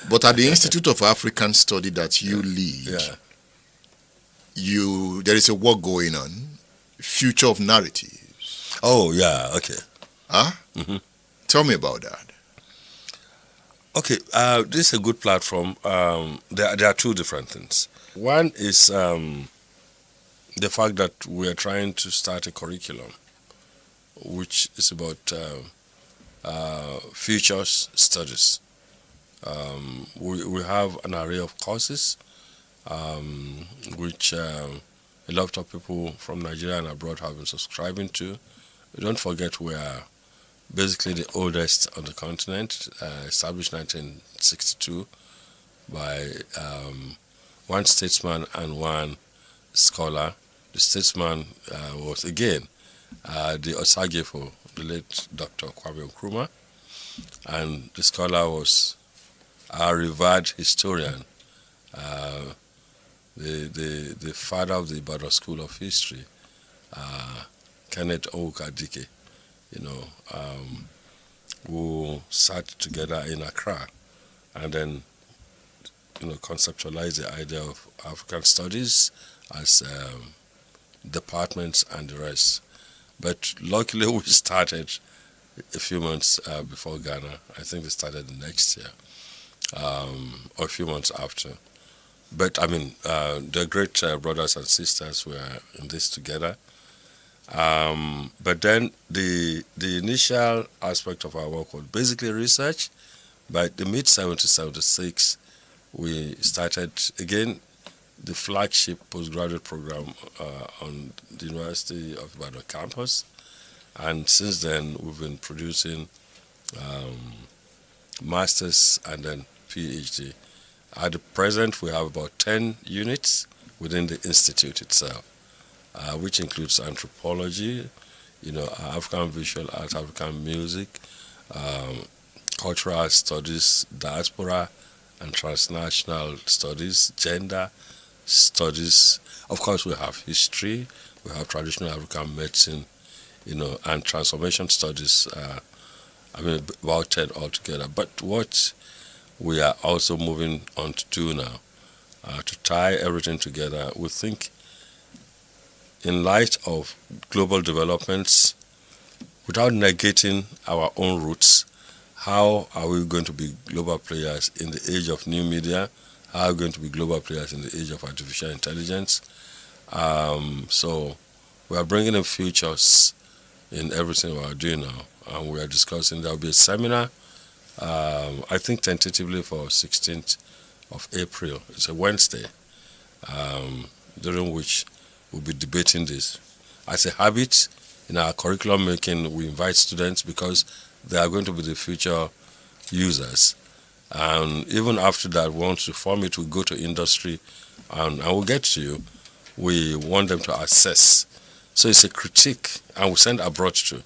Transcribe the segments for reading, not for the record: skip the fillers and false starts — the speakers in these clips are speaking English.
But at the Institute of African Study that you lead, Yeah. there is a work going on, future of narratives. Oh, yeah. Okay. Huh? Mhm. Tell me about that. Okay. This is a good platform. There are two different things. One is the fact that we are trying to start a curriculum which is about futures studies. We have an array of courses which a lot of people from Nigeria and abroad have been subscribing to. Don't forget we are basically the oldest on the continent, established 1962 by one statesman and one scholar. The statesman was again the Osagefo, the late Dr. Kwame Nkrumah, and the scholar was our revered historian, uh, the father of the Ibadan School of History, Kenneth Owukadike, who sat together in Accra and then conceptualized the idea of African studies as departments and the rest. But luckily we started a few months before Ghana. I think they started the next year, or a few months after. But I mean, the great brothers and sisters were in this together. But then the initial aspect of our work was basically research. By the mid 76, we started again the flagship postgraduate program on the University of Ibadan campus, and since then we've been producing masters and then PhD. At the present, we have about 10 units within the institute itself, which includes anthropology, African visual arts, African music, cultural studies, diaspora and transnational studies, gender studies. Of course, we have history, we have traditional African medicine, and transformation studies. About 10 altogether. But what we are also moving on to do now, to tie everything together, we think in light of global developments, without negating our own roots, how are we going to be global players in the age of new media? How are we going to be global players in the age of artificial intelligence? So we are bringing in futures in everything we are doing now. And we are discussing, there will be a seminar, I think tentatively for 16th of April. It's a Wednesday, during which we'll be debating this. As a habit, in our curriculum making, we invite students because they are going to be the future users. And even after that, once we form it, we go to industry and we'll get to you. We want them to assess. So it's a critique, and we send abroad to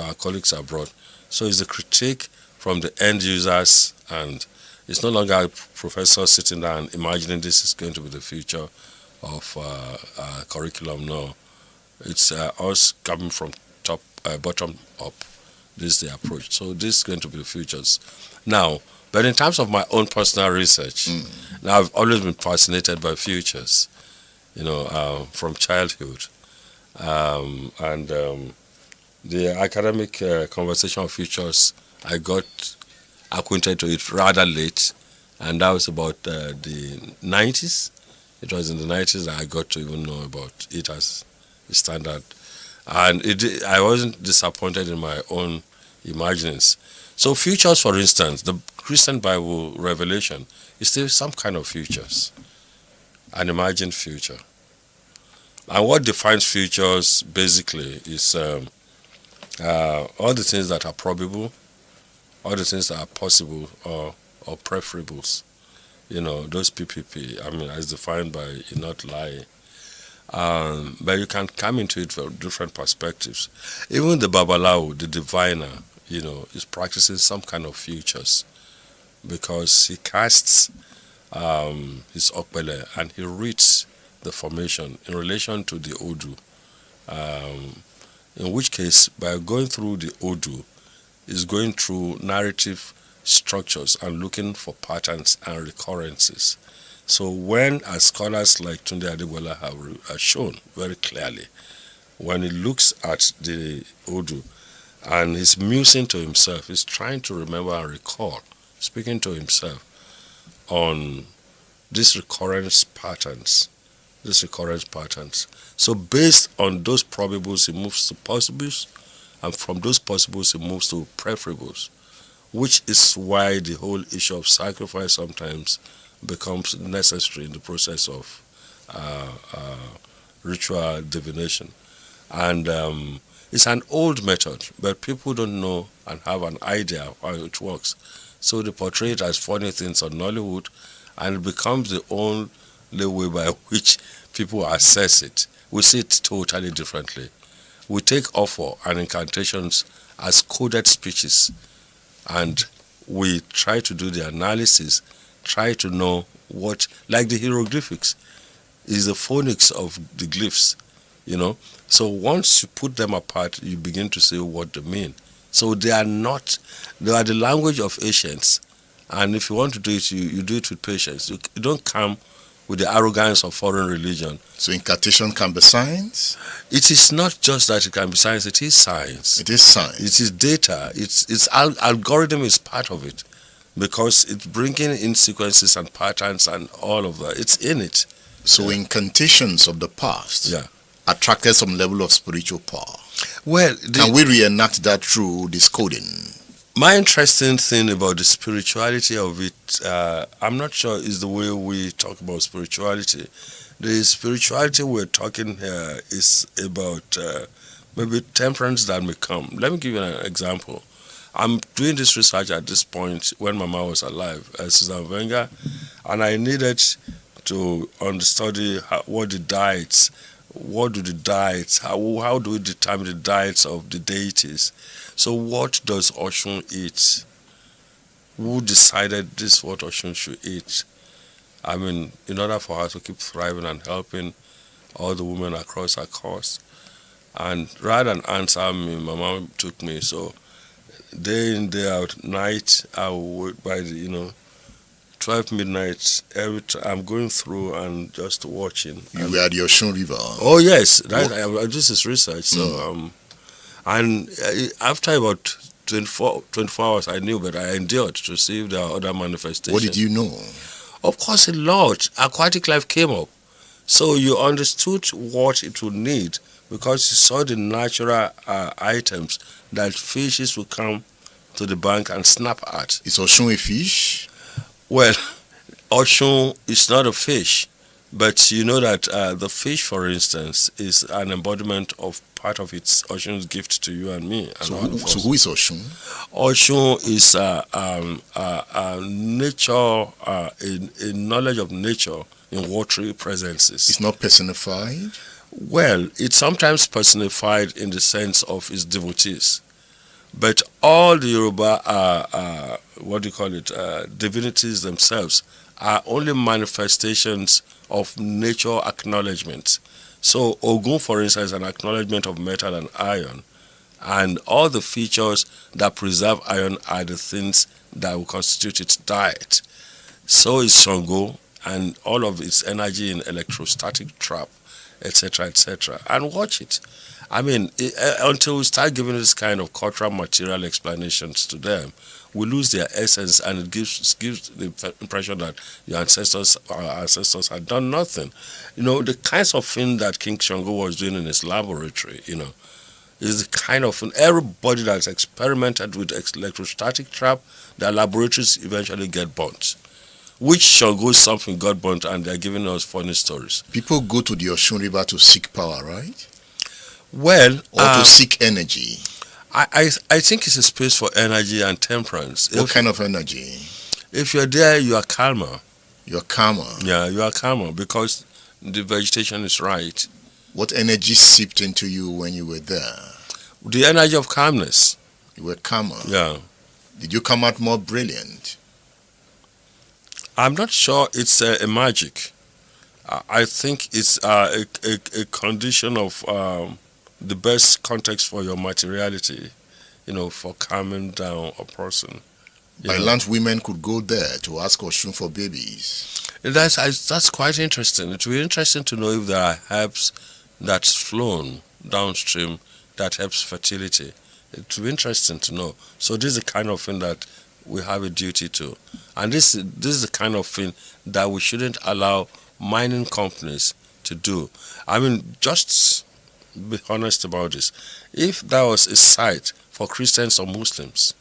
our colleagues abroad. So it's a critique from the end users, and it's no longer a professor sitting down and imagining this is going to be the future of our curriculum. No, it's us coming from bottom up. This is the approach. So this is going to be the futures. Now, but in terms of my own personal research, now I've always been fascinated by futures, from childhood. The academic conversation of futures, I got acquainted to it rather late, and that was about the 90s. It was in the 90s that I got to even know about it as a standard. And I wasn't disappointed in my own imaginings. So futures, for instance, the Christian Bible revelation is still some kind of futures, an imagined future. And what defines futures basically is all the things that are probable, all the things that are possible or preferables. Those PPP, as defined by not lie. But you can come into it from different perspectives. Even the Babalawo, the diviner, is practicing some kind of futures because he casts his Okpele and he reads the formation in relation to the Odu, in which case by going through the Odu is going through narrative structures and looking for patterns and recurrences. So when, as scholars like Tunde Adegbola have shown very clearly, when he looks at the Odu and he's musing to himself, he's trying to remember and recall, speaking to himself on these recurrence patterns. So based on those probables, he moves to possibles, and from those possibles, he moves to preferables, which is why the whole issue of sacrifice sometimes becomes necessary in the process of ritual divination. And it's an old method, but people don't know and have an idea of how it works. So they portray it as funny things on Nollywood, and it becomes the only way by which people assess it. We see it totally differently. We take offer and incantations as coded speeches, and we try to do the analysis, try to know what, like the hieroglyphics, is the phonics of the glyphs, So once you put them apart, you begin to see what they mean. So they are the language of ancients, and if you want to do it, you do it with patience. You don't come with the arrogance of foreign religion. So incantation can be science? It is not just that it can be science, it is science. It is science. It is data. Algorithm is part of it, because it's bringing in sequences and patterns and all of that. It's in it. So incantations of the past attracted some level of spiritual power. Well, can we reenact that through this coding? My interesting thing about the spirituality of it, I'm not sure is the way we talk about spirituality. The spirituality we're talking here is about maybe temperance that may come. Let me give you an example. I'm doing this research at this point when Mama was alive, Susan Wenger, and I needed to understudy what do the diets, how do we determine the diets of the deities? So what does Osun eat? Who decided this is what Osun should eat? I mean, in order for her to keep thriving and helping all the women across her course. And rather than answer me, my mom took me. So day in, day out, night, I would, by the, 12 midnight, I'm going through and just watching. You were at the Osun River. Oh, yes. This is research. So, and after about 24 hours, I knew, but I endured to see if there are other manifestations. What did you know? Of course, a lot. Aquatic life came up. So you understood what it would need, because you saw the natural items that fishes would come to the bank and snap at. Is Osun a fish? Well, Osun is not a fish, but you know that the fish, for instance, is an embodiment of part of its Osun's gift to you and me. And so who is Osun? Osun is nature, a knowledge of nature in watery presences. It's not personified? Well, it's sometimes personified in the sense of its devotees. But all the Yoruba, divinities themselves are only manifestations of nature acknowledgement. So Ogun, for instance, is an acknowledgement of metal and iron, and all the features that preserve iron are the things that will constitute its diet. So is Shango and all of its energy in electrostatic trap, etc., etc. And watch it. I mean, until we start giving this kind of cultural material explanations to them, we lose their essence, and it gives the impression that our ancestors had done nothing. The kinds of thing that King Shango was doing in his laboratory, is the kind of thing. Everybody that's experimented with electrostatic trap, their laboratories eventually get burnt. Which Shango something got burnt, and they're giving us funny stories. People go to the Osun River to seek power, right? Well, or to seek energy. I think it's a space for energy and temperance. What kind of energy? If you're there, you are calmer. You're calmer? Yeah, you are calmer because the vegetation is right. What energy seeped into you when you were there? The energy of calmness. You were calmer? Yeah. Did you come out more brilliant? I'm not sure it's a magic. I think it's a condition of the best context for your materiality, for calming down a person. You By know. land, women could go there to ask Osun for babies. That's quite interesting. It will be interesting to know if there are herbs that's flown downstream that helps fertility. It will be interesting to know. So this is the kind of thing that we have a duty to, and this is the kind of thing that we shouldn't allow mining companies to do. I mean, just be honest about this. If there was a site for Christians or Muslims,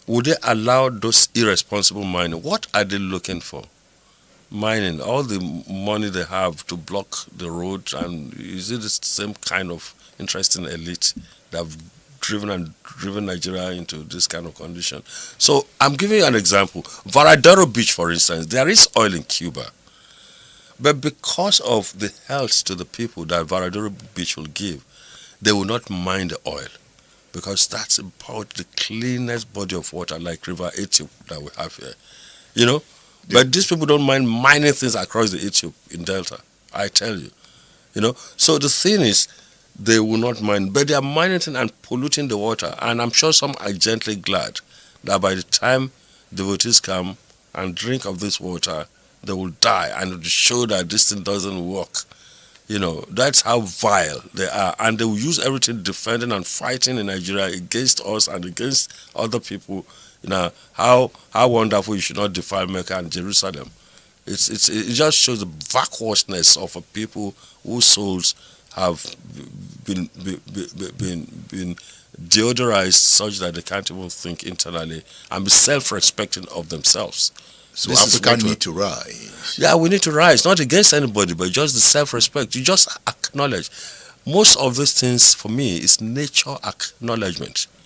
would they allow those irresponsible mining? What are they looking for? Mining, all the money they have to block the road, and is it the same kind of interesting elite that have driven Nigeria into this kind of condition? So I'm giving you an example. Varadero Beach, for instance, there is oil in Cuba, but because of the health to the people that Varadero Beach will give, they will not mine the oil, because that's about the cleanest body of water like River Ethiop that we have here. You know? Yeah. But these people don't mind mining things across the Ethiop in Delta. I tell you. You know? So the thing is, they will not mine, but they are mining things and polluting the water. And I'm sure some are gently glad that by the time devotees come and drink of this water, they will die, and it will show that this thing doesn't work. You know, that's how vile they are. And they will use everything defending and fighting in Nigeria against us and against other people. You know, how wonderful you should not defile Mecca and Jerusalem. It just shows the backwardness of a people whose souls have been deodorized such that they can't even think internally and be self-respecting of themselves. So This is Africa what need to rise. Yeah, we need to rise, not against anybody, but just the self-respect. You just acknowledge. Most of these things, for me, is nature acknowledgement.